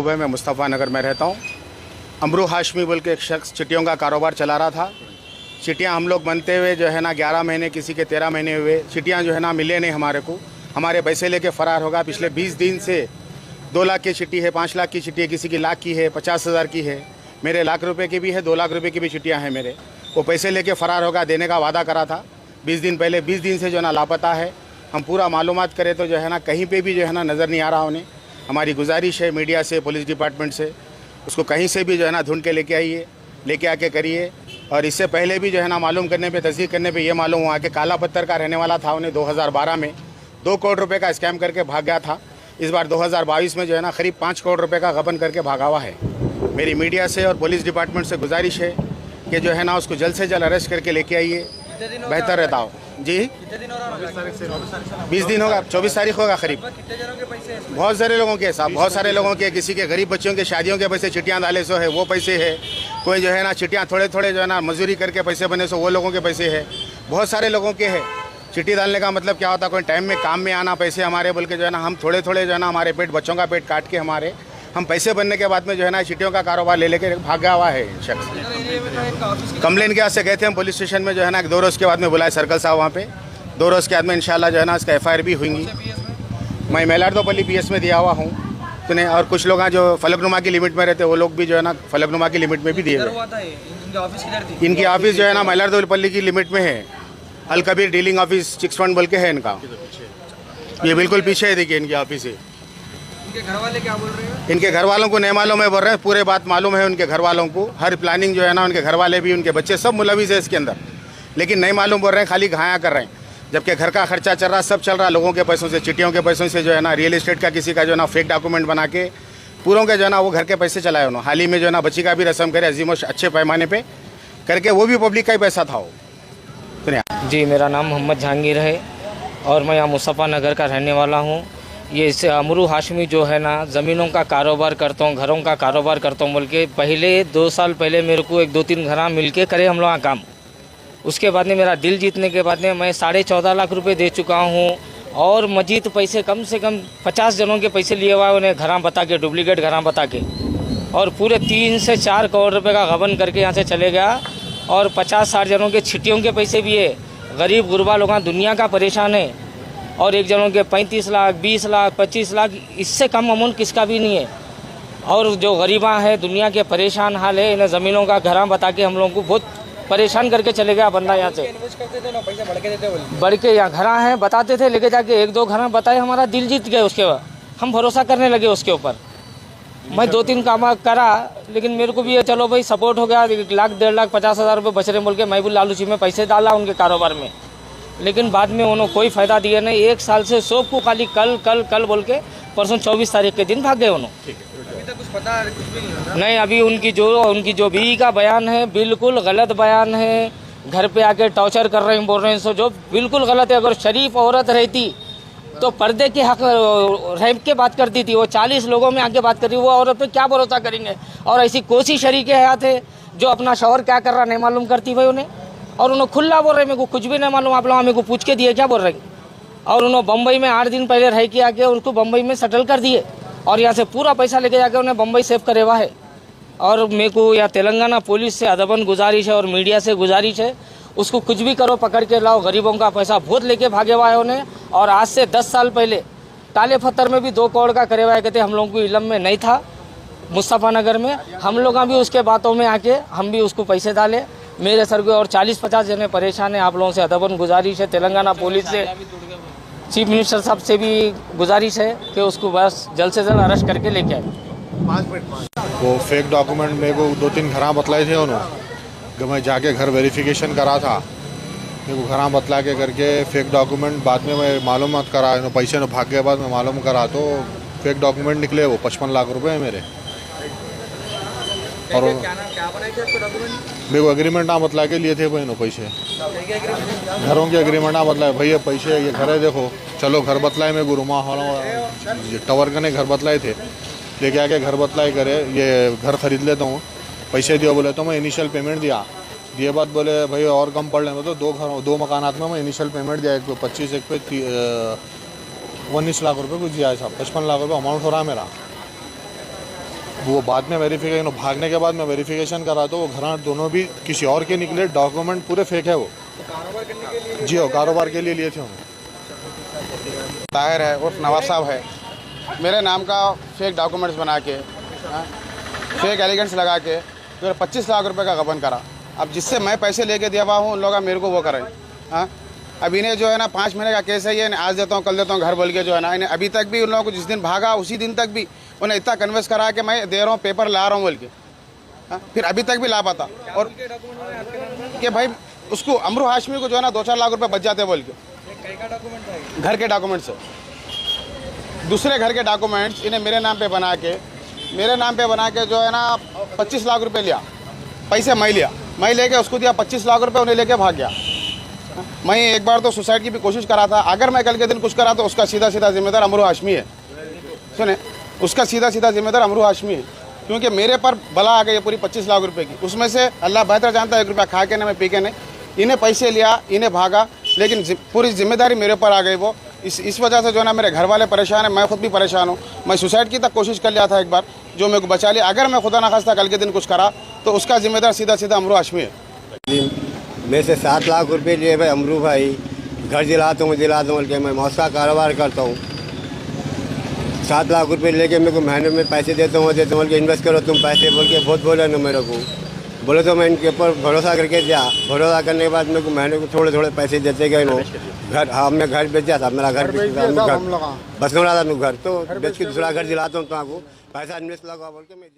महबूब है। मैं मुस्तफ़ा नगर में रहता हूँ। अमरू हाशमी बोल के एक शख्स चिट्टियों का कारोबार चला रहा था। चिट्टियाँ हम लोग बनते हुए जो है ना 11 महीने, किसी के 13 महीने हुए। चिट्टियाँ जो है ना मिले नहीं हमारे को, हमारे पैसे लेके फ़रार होगा। पिछले 20 दिन से 2 लाख की चिट्ठी है, 5 लाख की चिट्ठी है, किसी की लाख की है, 50,000 की है। मेरे लाख रुपए की भी है, 2 लाख रुपए की भी चिट्ठियाँ हैं मेरे। वो पैसे लेके फ़रार होगा, देने का वादा करा था 20 दिन पहले। 20 दिन से जो है ना लापता है। हम पूरा मालूमात करें तो जो है ना कहीं पे भी जो है ना नज़र नहीं आ रहा उन्हें। हमारी गुजारिश है मीडिया से, पुलिस डिपार्टमेंट से, उसको कहीं से भी जो है ना ढूंढ के लेके आइए, लेके आके करिए। और इससे पहले भी जो है ना मालूम करने पे, तस्दीक करने पे ये मालूम हुआ कि काला पत्थर का रहने वाला था। उन्हें 2012 में 2 करोड़ रुपए का स्कैम करके भाग गया था। इस बार 2022 में जो है ना करीब 5 करोड़ रुपए का गबन करके भागा हुआ है। मेरी मीडिया से और पुलिस डिपार्टमेंट से गुजारिश है कि जो है ना उसको जल्द से जल्द अरेस्ट करके लेके आइए, बेहतर रहता हो। जी 20 दिन होगा, 24 तारीख होगा करीब। बहुत सारे लोगों के साथ, बहुत सारे लोगों के, किसी के गरीब बच्चों के शादियों के पैसे चिट्टियाँ डाले सो है वो पैसे है। कोई जो है ना चिट्टियाँ थोड़े थोड़े जो है ना मजदूरी करके पैसे बने सो वो लोगों के पैसे है। बहुत सारे लोगों के है। चिट्ठी डालने का मतलब क्या होता है, कोई टाइम में काम में आना, पैसे हमारे बोल के जो है ना हम थोड़े थोड़े जो है ना हमारे पेट, बच्चों का पेट काट के हमारे हम पैसे बनने के बाद में जो है ना चिट्ठियों का कारोबार ले लेके भागा हुआ है शख्स। कंप्लेन के वास्ते गए थे हम पुलिस स्टेशन में, जो है ना 2 रोज़ के बाद में बुलाए सर्कल साहब वहाँ पे। 2 रोज़ के बाद में इंशाल्लाह जो है ना इसका FIR भी होंगी। मैं मेलार्दोपल्ली PS में दिया हुआ हूँ तो। और कुछ लोग जो फलकनुमा की लिमिट में रहते वो लोग भी जो है ना फलकनुमा की लिमिट में भी दिए गए। इनकी ऑफिस जो है ना मेलार्दोपल्ली की लिमिट में है। अल कबीर डीलिंग ऑफिस चिक्स फंड बोल के है इनका। ये बिल्कुल पीछे है, देखिए इनकी ऑफिस है। इनके घर वाले क्या बोल रहे हैं? इनके घर वालों को नहीं मालूम है बोल रहे हैं, पूरे बात मालूम है उनके घर वालों को। हर प्लानिंग जो है ना उनके घर वाले भी, उनके बच्चे सब मुलविस है इसके अंदर, लेकिन नहीं मालूम बोल रहे हैं, खाली घाया कर रहे हैं। जबकि घर का खर्चा चल रहा, सब चल रहा लोगों के पैसों से, चिट्ठियों के पैसों से, जो है ना रियल एस्टेट का किसी का जो है ना फेक डॉक्यूमेंट बना के पूरों के जो है ना वो घर के पैसे चलाए उन्होंने। हाल ही में जो है ना बच्ची का भी रस्म करे अजीमोश अच्छे पैमाने पे करके, वो भी पब्लिक का ही पैसा था वो। जी, मेरा नाम मोहम्मद जहांगीर है और मैं यहाँ मुस्तफ़ा नगर का रहने वाला हूँ। ये इससे अमरू हाशमी जो है ना ज़मीनों का कारोबार करता हूँ, घरों का कारोबार करता हूँ बोल के पहले 2 साल पहले मेरे को 1-2-3 घर मिल के करे हम लोग काम। उसके बाद में मेरा दिल जीतने के बाद में मैं 14.5 लाख रुपए दे चुका हूँ और मजीद पैसे कम से कम 50 जनों के पैसे लिए हुआ है उन्हें घर बता के, डुप्लीकेट घर बता के, और पूरे 3 से 4 करोड़ रुपए का गबन करके यहाँ से चले गया। और 50-60 जनों के छिट्टियों के पैसे भी है। गरीब गुरबा लोग दुनिया का परेशान है। और एक जनों के 35 लाख, 20 लाख, 25 लाख, इससे कम अमाउंट किसका भी नहीं है। और जो गरीबा है दुनिया के परेशान हाल है, इन्हें ज़मीनों का घर बता के हम लोगों को बहुत परेशान करके चले गया बंदा। यहाँ से बढ़ के यहाँ घर हैं बताते थे, लेके जाके 1-2 घर बताए, हमारा दिल जीत गए। उसके बाद हम भरोसा करने लगे उसके ऊपर। मैं 2-3 काम करा, लेकिन मेरे को भी ये चलो भाई सपोर्ट हो गया। 1 लाख 1.5 लाख 50,000 रुपये बच रहे बोल के मैं भी लालूची में पैसे डाला उनके कारोबार में, लेकिन बाद में उन्होंने कोई फ़ायदा दिया नहीं। 1 साल से सब को खाली कल कल कल बोल के परसों 24 तारीख के दिन भाग गए उन्होंने। अभी तक कुछ पता है? कुछ भी नहीं होता नहीं, अभी उनकी जो बीवी का बयान है बिल्कुल गलत बयान है। घर पे आके टॉर्चर कर रहे हैं, बोल रहे हैं, सो जो बिल्कुल गलत है। अगर शरीफ औरत रहती तो पर्दे के हक रह के बात करती थी। वो 40 लोगों में आके बात कर रही, वो औरत पे क्या भरोसा करेंगे। और ऐसी कोसी शरीके हयात है जो अपना शौहर क्या कर रहा नहीं मालूम करती भाई उन्हें, और उन्होंने खुला बोल रहे मेरे को कुछ भी नहीं मालूम, आप लोग हमें को पूछ के दिए क्या बोल रहे हैं। और उन्होंने बम्बई में 8 दिन पहले रह के आके उनको बम्बई में सेटल कर दिए और यहाँ से पूरा पैसा लेके जाके उन्हें बम्बई सेव करे हुआ है। और मेरे को या तेलंगाना पुलिस से अदबन गुजारिश है और मीडिया से गुजारिश है, उसको कुछ भी करो, पकड़ के लाओ। गरीबों का पैसा बहुत लेके भागे हुआ है उन्हें। और आज से 10 साल पहले ताले पत्थर में भी 2 करोड़ का करे हुआ है, कहते हम लोगों को इलम में नहीं था। मुस्तफ़ा नगर में हम लोग भी उसके बातों में आके हम भी उसको पैसे डाले। मेरे सर को और 40-50 जने परेशान हैं। आप लोगों से अदबन गुजारिश है, तेलंगाना पुलिस से, चीफ मिनिस्टर साहब से भी गुजारिश है कि उसको बस जल्द से जल्द अरेस्ट करके लेके आए। वो फेक डॉक्यूमेंट मेरे को 2-3 घर बतलाए थे उन्होंने। मैं जाके घर वेरिफिकेशन करा था, मेरे को घर बतला के करके फेक डॉक्यूमेंट बाद में मैं मालूम करा, पैसे ने भाग के बाद मैं मालूम करा तो फेक डॉक्यूमेंट निकले वो 55 लाख रुपए मेरे। और क्या बनाए थे आपको डॉक्यूमेंट? मेरे को एग्रीमेंट ना बतला के लिए थे भाई नो पैसे, घरों के एग्रीमेंट ना बतलाए भैया पैसे ये घर है देखो, चलो घर बतलाए। मैं गुरुमा टावर का घर बतलाए थे, लेके आके घर बतलाए करे ये घर खरीद लेता हूँ, पैसे दियो बोले तो मैं इनिशियल पेमेंट दिए बाद बोले भाई और कम पड़ रहे, तो 2 मकानात में मैं इनिशियल पेमेंट दिया, एक पे 25, एक पे 19 लाख रुपए कुछ दिया है साहब। 55 लाख रुपए अमाउंट हो रहा है मेरा। वो बाद में वेरिफिकेशन, भागने के बाद मैं वेरिफिकेशन करा तो वो घर दोनों भी किसी और के निकले, डॉक्यूमेंट पूरे फेक है वो। तो कारोबार करने के लिए जी हो, कारोबार के लिए लिए थे उन्होंने। ताहिर है उर्फ नवाज साहब है, मेरे नाम का फेक डॉक्यूमेंट्स बना के, फेक एलिगेंट्स लगा के जो 25 लाख रुपए का गबन करा। अब जिससे मैं पैसे लेके दिया हुआ हूँ उन लोग मेरे को वो करें। हाँ, अब इन्हें जो है ना 5 महीने का केस है, ये आज देता हूँ कल देता हूँ घर बोल के जो है ना, इन्हें अभी तक भी उन लोगों को जिस दिन भागा उसी दिन तक भी उन्हें इतना कन्विंस करा कि मैं दे रहा हूँ, पेपर ला रहा हूँ बोल के। हाँ, फिर अभी तक भी ला पाता। और कि भाई उसको अमरू हाशमी को जो है ना 2-4 लाख रुपए बच जाते बोल के। घर के डॉक्यूमेंट्स है, दूसरे घर के डॉक्यूमेंट्स इन्हें मेरे नाम पे बना के जो है ना 25 लाख रुपए लिया। पैसे मैं लिया, मैं लेके उसको दिया 25 लाख रुपए, उन्हें लेके भाग गया। मैं एक बार तो सुसाइड की भी कोशिश करा था। अगर मैं कल के दिन कुछ करा तो उसका सीधा जिम्मेदार अमरू हाशमी है। सुने, उसका सीधा जिम्मेदार अमरू हाशमी है, क्योंकि मेरे पर बला आ गई है पूरी 25 लाख रुपए की। उसमें से अल्लाह बेहतर जानता है 1 रुपया खा के नहीं, मैं पी के नहीं, इन्हें पैसे लिया, इन्हें भागा, लेकिन पूरी जिम्मेदारी मेरे ऊपर आ गई। वो इस वजह से जो है ना मेरे घर वाले परेशान हैं, मैं खुद भी परेशान हूँ। मैं सुसाइड की तक कोशिश कर लिया था एक बार, जो मेरे को बचा लिया। अगर मैं खुदा ना खास्ता कल के दिन कुछ करा तो उसका जिम्मेदार सीधा अमरू हाशमी है। मेरे से 7 लाख रुपए लिए भाई अमरू भाई, घर दिलाता हूँ बोल के, मैं मौत का कारोबार करता हूँ। 7 लाख रुपए लेके मेरे को महीने में पैसे देता हूँ बोल के, इन्वेस्ट करो तुम पैसे बोल के बहुत बोले ना मेरे को। बोले तो मैं इनके ऊपर भरोसा करके दिया। भरोसा करने के बाद मेरे को महीने को थोड़े पैसे देते गए नो। घर, हाँ, हमने घर बेच दिया था, मेरा घर बस रहा था घर, तो बेच के दूसरा घर दिलाता हूँ तो आपको पैसा इन्वेस्ट लगा बोल के मैं